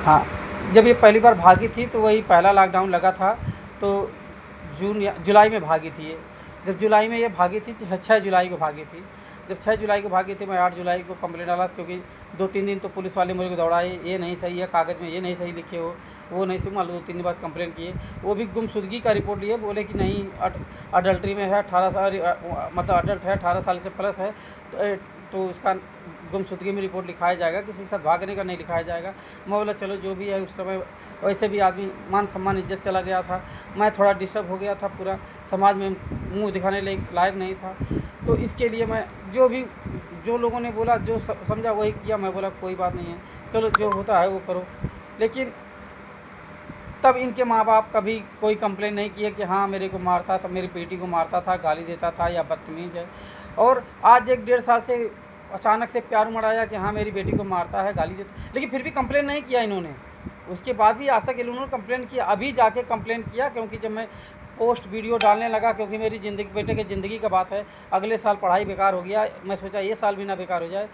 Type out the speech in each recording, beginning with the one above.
हाँ, जब ये पहली बार भागी थी तो वही पहला लॉकडाउन लगा था, तो जून या जुलाई में भागी थी ये। जब जुलाई में ये भागी थी, 6 जुलाई को भागी थी। जब 6 जुलाई को भागी थी, मैं 8 जुलाई को कंप्लेंट डाला, क्योंकि 2-3 दिन तो पुलिस वाले मेरे को दौड़ाए, ये नहीं सही है, कागज़ में ये नहीं सही लिखे हो, वो नहीं सही, मान लो 2-3 बार कंप्लेंट किए। वो भी गुमशुदगी का रिपोर्ट लिए, बोले कि नहीं अडल्ट्री में है, 18 साल मतलब अडल्ट है, 18 साल से प्लस है, तो उसका गुमशुदगी में रिपोर्ट लिखाया जाएगा, किसी के साथ भागने का नहीं लिखाया जाएगा। मैं बोला चलो जो भी है, उस समय वैसे भी आदमी मान सम्मान इज्जत चला गया था, मैं थोड़ा डिस्टर्ब हो गया था, पूरा समाज में मुंह दिखाने लायक नहीं था। तो इसके लिए मैं जो लोगों ने बोला, जो समझा वही किया। मैं बोला कोई बात नहीं है, चलो जो होता है वो करो। लेकिन तब इनके माँ बाप कभी कोई कंप्लेन नहीं किए कि हाँ मेरे को मारता था, मेरी बेटी को मारता था, गाली देता था या बदतमीज़ है। और आज 1-1.5 साल से अचानक से प्यार उमड़ आया कि हाँ मेरी बेटी को मारता है, गाली देता, लेकिन फिर भी कंप्लेन नहीं किया इन्होंने। उसके बाद भी आज तक इन्होंने कंप्लेन किया, अभी जाके कंप्लेन किया, क्योंकि जब मैं पोस्ट वीडियो डालने लगा, क्योंकि मेरी ज़िंदगी, बेटे की ज़िंदगी का बात है, अगले साल पढ़ाई बेकार हो गया, मैं सोचा ये साल भी ना बेकार हो जाए,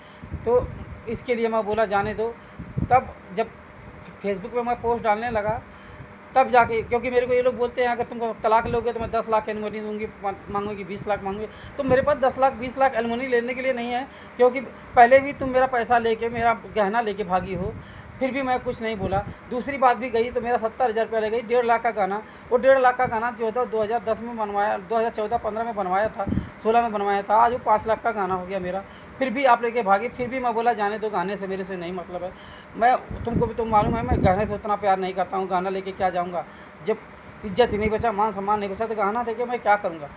तो इसके लिए मैं बोला जाने दो। तब जब फेसबुक पे मैं पोस्ट डालने लगा, तब जाके, क्योंकि मेरे को ये लोग बोलते हैं अगर तुम तलाक लोगे तो मैं 10 लाख एलिमनी दूंगी, मांगूंगी 20 लाख मांगूंगी। तो मेरे पास 10 लाख 20 लाख एलिमनी लेने के लिए नहीं है, क्योंकि पहले भी तुम मेरा पैसा लेके, मेरा गहना लेके भागी हो, फिर भी मैं कुछ नहीं बोला। दूसरी बात भी गई तो मेरा 70,000 रुपया ले गई, 1.5 लाख का गाना। वो 1.5 लाख का गाना जो था 2010 में बनवाया, 2014-15 में बनवाया था, 16 में बनवाया था, आज वो 5 लाख का गाना हो गया मेरा। फिर भी आप लेके भागे, फिर भी मैं बोला जाने दो, गाने से मेरे से नहीं मतलब है। मैं, तुमको भी तुम मालूम है, मैं गाने से उतना प्यार नहीं करता हूँ, गाना लेके क्या जाऊँगा। जब इज्जत ही नहीं बचा, मान सम्मान नहीं बचा, तो गाना देके मैं क्या करूँगा।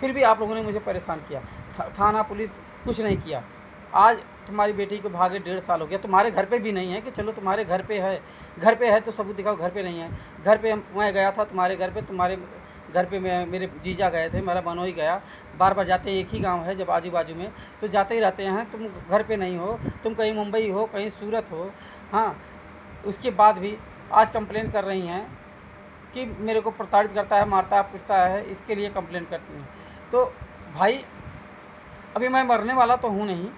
फिर भी आप लोगों ने मुझे परेशान किया, थाना पुलिस कुछ नहीं किया। आज तुम्हारी बेटी को भागे 1.5 साल हो गया, तुम्हारे घर पे भी नहीं है कि चलो तुम्हारे घर पे है तो सबूत दिखाओ, घर पे नहीं है। घर पे मैं गया था तुम्हारे घर पे, तुम्हारे घर पे मेरे जीजा गए थे, मेरा बनोई गया, बार बार जाते, एक ही गांव है जब आजू बाजू में, तो जाते ही रहते हैं। तुम घर पे नहीं हो, तुम कहीं मुंबई हो, कहीं सूरत हो। हाँ, उसके बाद भी आज कंप्लेन कर रही हैं कि मेरे को प्रताड़ित करता है, मारता पीटता है, इसके लिए कंप्लेन करती हैं। तो भाई अभी मैं मरने वाला तो हूँ नहीं,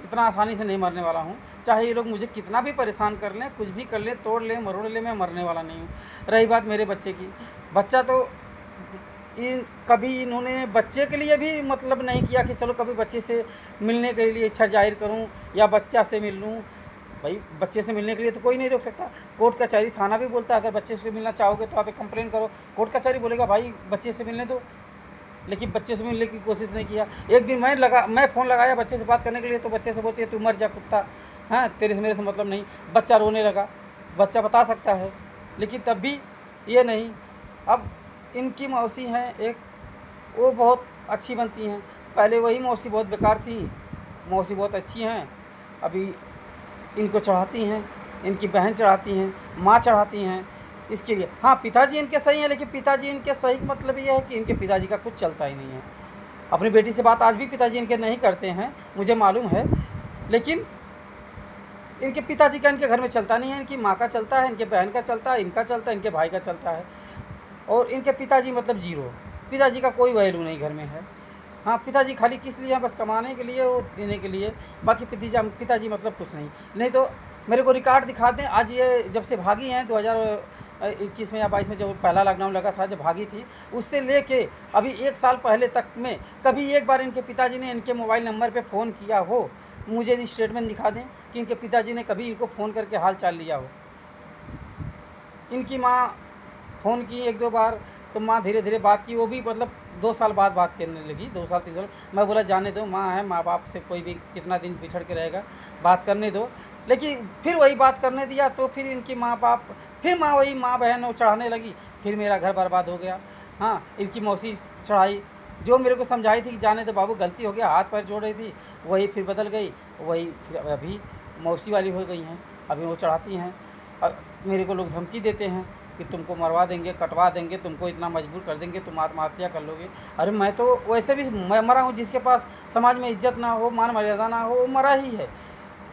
इतना आसानी से नहीं मरने वाला हूँ। चाहे ये लोग मुझे कितना भी परेशान कर लें, कुछ भी कर लें, तोड़ लें, मरोड़ लें, मैं मरने वाला नहीं हूँ। रही बात मेरे बच्चे की, बच्चा तो कभी इन्होंने बच्चे के लिए भी मतलब नहीं किया कि चलो कभी बच्चे से मिलने के लिए इच्छा जाहिर करूं या बच्चा से मिल लूँ। भाई बच्चे से मिलने के लिए तो कोई नहीं रोक सकता। कोर्ट कचहरी, थाना भी बोलता है अगर बच्चे से मिलना चाहोगे तो आप एक कंप्लेन करो। कोर्ट कचहरी बोलेगा भाई बच्चे से मिलने दो, लेकिन बच्चे से मिलने की कोशिश नहीं किया। एक दिन मैं फ़ोन लगाया बच्चे से बात करने के लिए, तो बच्चे से बोलती है तू मर जा कुत्ता, हाँ तेरे से मेरे से मतलब नहीं। बच्चा रोने लगा, बच्चा बता सकता है, लेकिन तब भी ये नहीं। अब इनकी मौसी हैं एक, वो बहुत अच्छी बनती हैं। पहले वही मौसी बहुत बेकार थी, मौसी बहुत अच्छी हैं। अभी इनको चढ़ाती हैं, इनकी बहन चढ़ाती हैं, माँ चढ़ाती हैं इसके लिए। हाँ, पिताजी इनके सही हैं, लेकिन पिताजी इनके सही का मतलब ये है कि इनके पिताजी का कुछ चलता ही नहीं है। अपनी बेटी से बात आज भी पिताजी इनके नहीं करते हैं, मुझे मालूम है, लेकिन इनके पिताजी का इनके घर में चलता नहीं है। इनकी माँ का चलता है, इनके बहन का चलता है, इनका चलता है, इनके भाई का चलता है, और इनके पिताजी मतलब जीरो। पिताजी का कोई वैल्यू नहीं घर में है। हाँ, पिताजी खाली किस लिए हैं, बस कमाने के लिए, वो देने के लिए, बाकी पिताजी मतलब कुछ नहीं। नहीं तो मेरे को रिकॉर्ड दिखा दें, आज ये जब से भागी हैं 2021 में या 22 में, जब पहला लॉकडाउन लगा था, जब भागी थी, उससे लेके अभी 1 साल पहले तक में कभी एक बार इनके पिताजी ने इनके मोबाइल नंबर पे फ़ोन किया हो, मुझे स्टेटमेंट दिखा दें कि इनके पिताजी ने कभी इनको फ़ोन करके हाल चाल लिया हो। इनकी माँ फ़ोन की 1-2 बार, तो माँ धीरे धीरे बात की, वो भी मतलब 2 साल बाद बात करने लगी, 2 साल 3 साल। मैं बोला जाने दो, माँ है, माँ बाप से कोई भी कितना दिन बिछड़ के रहेगा, बात करने दो। लेकिन फिर वही बात करने दिया, तो फिर इनकी माँ बाप, फिर वही माँ बहन वो चढ़ाने लगी, फिर मेरा घर बर्बाद हो गया। हाँ, इनकी मौसी चढ़ाई, जो मेरे को समझाई थी कि जाने दो बाबू, गलती हो गया, हाथ पैर जोड़ रही थी, वही फिर बदल गई, वही फिर अभी मौसी वाली हो गई हैं, अभी वो चढ़ाती हैं। मेरे को लोग धमकी देते हैं कि तुमको मरवा देंगे, कटवा देंगे, तुमको इतना मजबूर कर देंगे, तुम आत्महत्या कर लोगे। अरे मैं तो वैसे भी मैं मरा हूँ, जिसके पास समाज में इज्जत ना हो, मान मर्यादा ना हो, वो मरा ही है।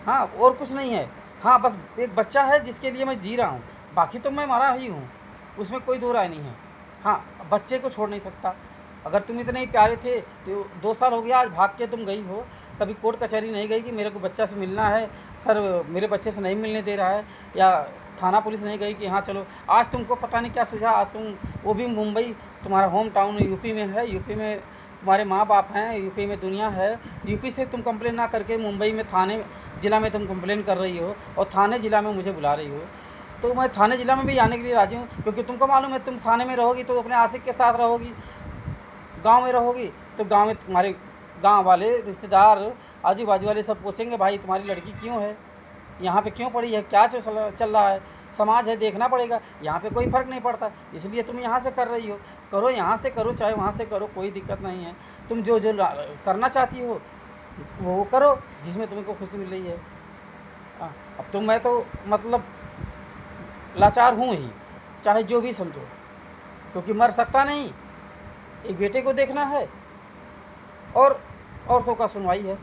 हाँ, और कुछ नहीं है। हाँ, बस एक बच्चा है जिसके लिए मैं जी रहा हूँ, बाकी तो मैं मरा ही हूँ, उसमें कोई दो राय नहीं है। हाँ, बच्चे को छोड़ नहीं सकता। अगर तुम इतने ही प्यारे थे तो 2 साल हो गया आज भाग के तुम गई हो, कभी कोर्ट कचहरी नहीं गई कि मेरे को बच्चा से मिलना है, सर मेरे बच्चे से नहीं मिलने दे रहा है, या थाना पुलिस नहीं गई कि हाँ चलो। आज तुमको पता नहीं क्या सूझा, आज तुम वो भी मुंबई, तुम्हारा होम टाउन यूपी में है, यूपी में तुम्हारे माँ बाप हैं, यूपी में दुनिया है, यूपी से तुम कंप्लेन ना करके मुंबई में थाने ज़िला में तुम कंप्लेन कर रही हो और थाने ज़िला में मुझे बुला रही हो। तो मैं थाने ज़िला में भी आने के लिए राज़ी हूँ, क्योंकि तुमको मालूम है तुम थाने में रहोगी तो अपने आशिक के साथ रहोगी, गांव में रहोगी तो गांव में तुम्हारे गांव वाले रिश्तेदार आजू बाजू वाले सब पूछेंगे भाई तुम्हारी लड़की क्यों है, यहाँ पे क्यों पड़ी है, क्या चल रहा है, समाज है, देखना पड़ेगा। यहाँ पे कोई फ़र्क नहीं पड़ता, इसलिए तुम यहाँ से कर रही हो, करो यहाँ से करो चाहे वहाँ से करो, कोई दिक्कत नहीं है। तुम जो जो करना चाहती हो वो करो जिसमें तुमको खुशी मिल रही है। अब तो मैं तो मतलब लाचार हूँ ही, चाहे जो भी समझो, क्योंकि मर सकता नहीं, एक बेटे को देखना है और औरतों का सुनवाई है,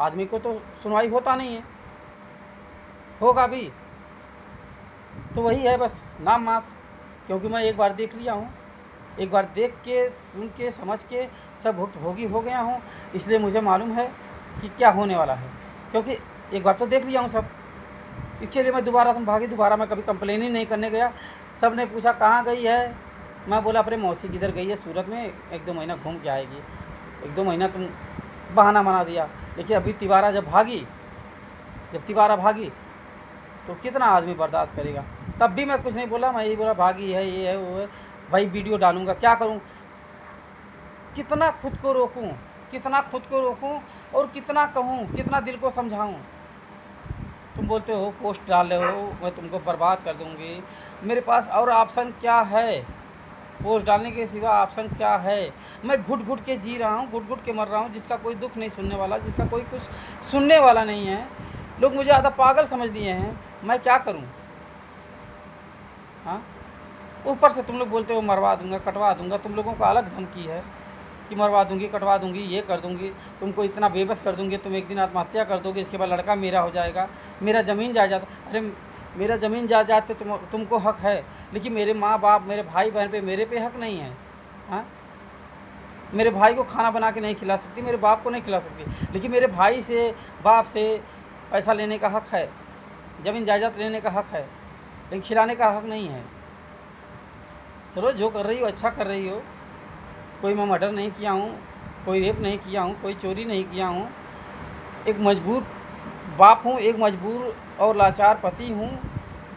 आदमी को तो सुनवाई होता नहीं है, होगा भी तो वही है बस नाम मात्र। क्योंकि मैं एक बार देख लिया हूँ, एक बार देख के सुन के समझ के सब भुक्तभोगी हो गया हूँ, इसलिए मुझे मालूम है कि क्या होने वाला है, क्योंकि एक बार तो देख लिया हूँ सब। इसलिए मैं दोबारा तुम भागी, दोबारा मैं कभी कंप्लेन ही नहीं करने गया। सब ने पूछा कहाँ गई है, मैं बोला अपने मौसी किधर गई है, सूरत में 1-2 महीना घूम के आएगी। 1-2 महीना तुम बहाना बना दिया, लेकिन अभी तिवारा जब तिवारा भागी तो कितना आदमी बर्दाश्त करेगा। तब भी मैं कुछ नहीं बोला, मैं यही बोला भागी है, ये है वो है, भाई वीडियो डालूँगा, क्या करूँ, कितना खुद को रोकूँ और कितना कहूँ, कितना दिल को समझाऊँ। तुम बोलते हो पोस्ट डाल रहे हो मैं तुमको बर्बाद कर दूँगी, मेरे पास और ऑप्शन क्या है, पोस्ट डालने के सिवा ऑप्शन क्या है। मैं घुट घुट के जी रहा हूँ, घुट घुट के मर रहा हूँ, जिसका कोई दुख नहीं सुनने वाला, जिसका कोई कुछ सुनने वाला नहीं है। लोग मुझे आधा पागल समझ लिए हैं, मैं क्या करूँ। हाँ, ऊपर से तुम लोग बोलते हो मरवा दूंगा, कटवा दूंगा, तुम लोगों का अलग धमकी है कि मरवा दूंगी, कटवा दूंगी, ये कर दूंगी, तुमको इतना बेबस कर दूंगी, तुम एक दिन आत्महत्या कर दोगे, इसके बाद लड़का मेरा हो जाएगा, मेरा ज़मीन जायदाद। अरे मेरा ज़मीन जायदाद पे तुमको हक है, लेकिन मेरे माँ बाप, मेरे भाई बहन पे, मेरे पे हक नहीं है। हाँ, मेरे भाई को खाना बना के नहीं खिला सकती, मेरे बाप को नहीं खिला सकती, लेकिन मेरे भाई से, बाप से पैसा लेने का हक है, ज़मीन जायदाद लेने का हक है, लेकिन खिलाने का हक नहीं है। चलो जो कर रही हो अच्छा कर रही हो, कोई मैं मर्डर नहीं किया हूँ, कोई रेप नहीं किया हूँ, कोई चोरी नहीं किया हूँ, एक मजबूर बाप हूँ, एक मजबूर और लाचार पति हूँ,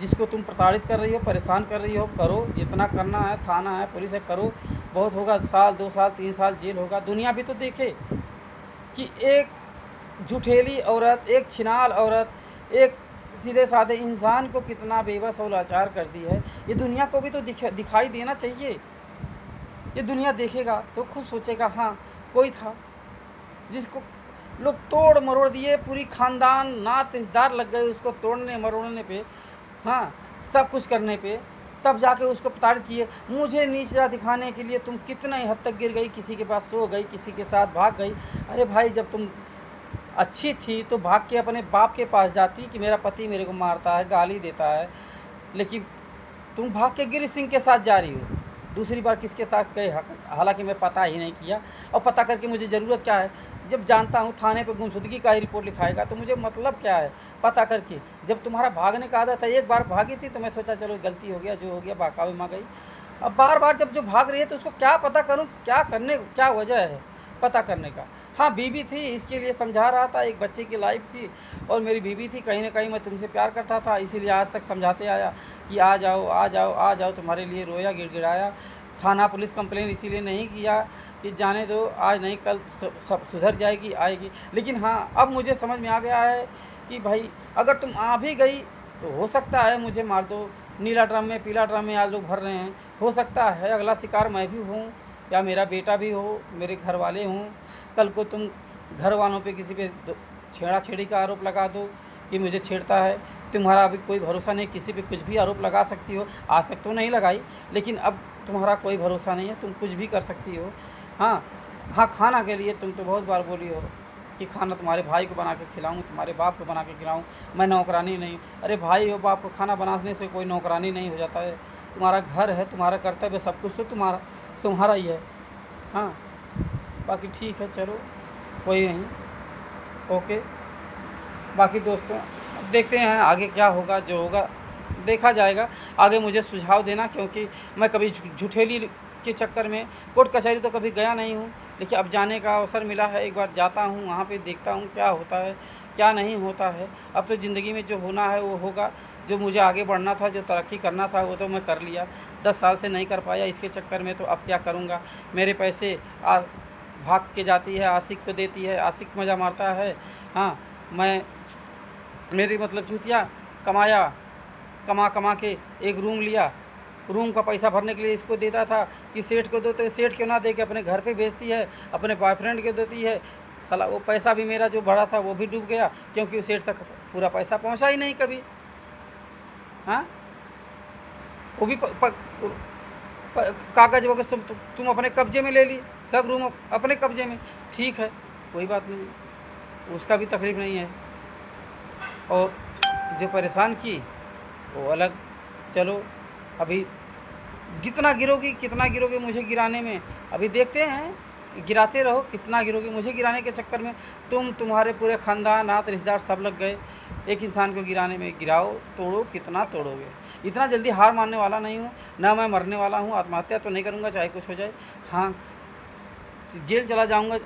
जिसको तुम प्रताड़ित कर रही हो, परेशान कर रही हो। करो जितना करना है, थाना है, पुलिस है, करो, बहुत होगा, 1 साल 2 साल 3 साल जेल होगा। दुनिया भी तो देखे कि एक झूठेली औरत, एक छिनाल औरत, एक सीधे साधे इंसान को कितना बेबस और लाचार कर दी है। ये दुनिया को भी तो दिखाई देना चाहिए। ये दुनिया देखेगा तो खुद सोचेगा हाँ कोई था जिसको लोग तोड़ मरोड़ दिए, पूरी ख़ानदान नात रिश्तेदार लग गए उसको तोड़ने मरोड़ने पे, हाँ सब कुछ करने पे, तब जाके उसको प्रताड़ित किए। मुझे नीचा दिखाने के लिए तुम कितने हद तक गिर गई, किसी के पास सो गई, किसी के साथ भाग गई। अरे भाई जब तुम अच्छी थी तो भाग के अपने बाप के पास जाती कि मेरा पति मेरे को मारता है, गाली देता है, लेकिन तुम भाग के गिरी सिंह के साथ जा रही हो। दूसरी बार किसके साथ गए, हालांकि मैं पता ही नहीं किया, और पता करके मुझे ज़रूरत क्या है, जब जानता हूँ थाने पे गुमशुदगी का ही रिपोर्ट लिखाएगा तो मुझे मतलब क्या है पता करके। जब तुम्हारा भागने का आदत है, एक बार भागी थी तो मैं सोचा चलो गलती हो गया, जो हो गया बाकावे माँ गई। अब बार बार जब जो भाग रही है तो उसको क्या पता करूँ, क्या वजह है पता करने का। हाँ बीवी थी इसके लिए समझा रहा था, एक बच्चे की लाइफ थी और मेरी बीवी थी, कहीं ना कहीं मैं तुमसे प्यार करता था, इसीलिए आज तक समझाते आया कि आ जाओ आ जाओ आ जाओ, तुम्हारे लिए रोया गिड़गिड़ाया। थाना पुलिस कंप्लेन इसीलिए नहीं किया कि जाने दो, आज नहीं कल सब सुधर जाएगी, आएगी। लेकिन हाँ अब मुझे समझ में आ गया है कि भाई अगर तुम आ भी गई तो हो सकता है मुझे मार दो, नीला ड्रम में पीला ड्रम में आज लोग भर रहे हैं, हो सकता है अगला शिकार मैं भी हूँ या मेरा बेटा भी हो, मेरे घर वाले हों। कल को तुम घर वालों पे किसी पे छेड़ा-छेड़ी का आरोप लगा दो कि मुझे छेड़ता है, तुम्हारा अभी कोई भरोसा नहीं, किसी पे कुछ भी आरोप लगा सकती हो। आज तक तो नहीं लगाई, लेकिन अब तुम्हारा कोई भरोसा नहीं है, तुम कुछ भी कर सकती हो। हाँ हाँ, खाना के लिए तुम तो बहुत बार बोली हो कि खाना तुम्हारे भाई को बना के खिलाऊँ, तुम्हारे बाप को बना के खिलाऊँ, मैं नौकरानी नहीं। अरे भाई और बाप को खाना बनाने से कोई नौकरानी नहीं हो जाता है, तुम्हारा घर है, तुम्हारा कर्तव्य, सब कुछ तो तुम्हारा ही है। हाँ बाकी ठीक है, चलो कोई नहीं, ओके। बाकी दोस्तों देखते हैं आगे क्या होगा, जो होगा देखा जाएगा। आगे मुझे सुझाव देना, क्योंकि मैं कभी झूठेली के चक्कर में कोर्ट कचहरी तो कभी गया नहीं हूँ, लेकिन अब जाने का अवसर मिला है। एक बार जाता हूँ, वहाँ पे देखता हूँ क्या होता है क्या नहीं होता है। अब तो ज़िंदगी में जो होना है वो होगा। जो मुझे आगे बढ़ना था, जो तरक्की करना था, वो तो मैं कर लिया। 10 साल से नहीं कर पाया, इसके चक्कर में तो अब क्या करूँगा। मेरे पैसे भाग के जाती है, आशिक को देती है, आशिक मज़ा मारता है। हाँ, मैं मेरी मतलब चूतिया कमाया, कमा कमा के एक रूम लिया। रूम का पैसा भरने के लिए इसको देता था कि सेठ को दो, तो सेठ क्यों ना दे के अपने घर पे भेजती है, अपने बॉयफ्रेंड को देती है। साला वो पैसा भी मेरा जो भरा था वो भी डूब गया, क्योंकि उस सेठ तक पूरा पैसा पहुंचा ही नहीं कभी। हाँ, वो भी कागज़ वगैरह सब तुम अपने कब्जे में ले ली, सब रूम अपने कब्जे में। ठीक है, कोई बात नहीं, उसका भी तकलीफ़ नहीं है। और जो परेशान की वो अलग। चलो, अभी कितना गिरोगी मुझे गिराने में, अभी देखते हैं। गिराते रहो, कितना गिरोगे मुझे गिराने के चक्कर में। तुम्हारे पूरे ख़ानदान, नात रिश्तेदार सब लग गए एक इंसान को गिराने में। गिराओ, तोड़ो, कितना तोड़ोगे। इतना जल्दी हार मानने वाला नहीं हूँ, ना मैं मरने वाला हूँ। आत्महत्या तो नहीं करूँगा चाहे कुछ हो जाए। हाँ, जेल चला जाऊँगा,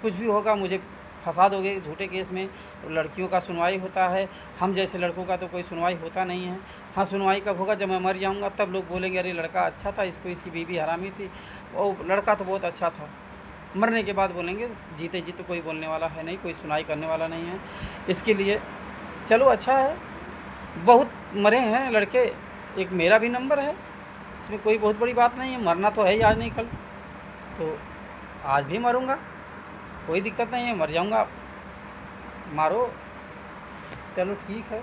कुछ भी होगा, मुझे फंसा दोगे झूठे केस में। लड़कियों का सुनवाई होता है, हम जैसे लड़कों का तो कोई सुनवाई होता नहीं है। हाँ, सुनवाई कब होगा, जब मैं मर जाऊँगा, तब लोग बोलेंगे अरे लड़का अच्छा था, इसकी बीवी हरामी थी, वो लड़का तो बहुत अच्छा था। मरने के बाद बोलेंगे, जीते जी तो कोई बोलने वाला है नहीं, कोई सुनाई करने वाला नहीं है। इसके लिए चलो अच्छा है, बहुत मरे हैं लड़के, एक मेरा भी नंबर है, इसमें कोई बहुत बड़ी बात नहीं है। मरना तो है ही, आज नहीं कल, तो आज भी मरूँगा, कोई दिक्कत नहीं है, मर जाऊँगा, मारो। चलो ठीक है।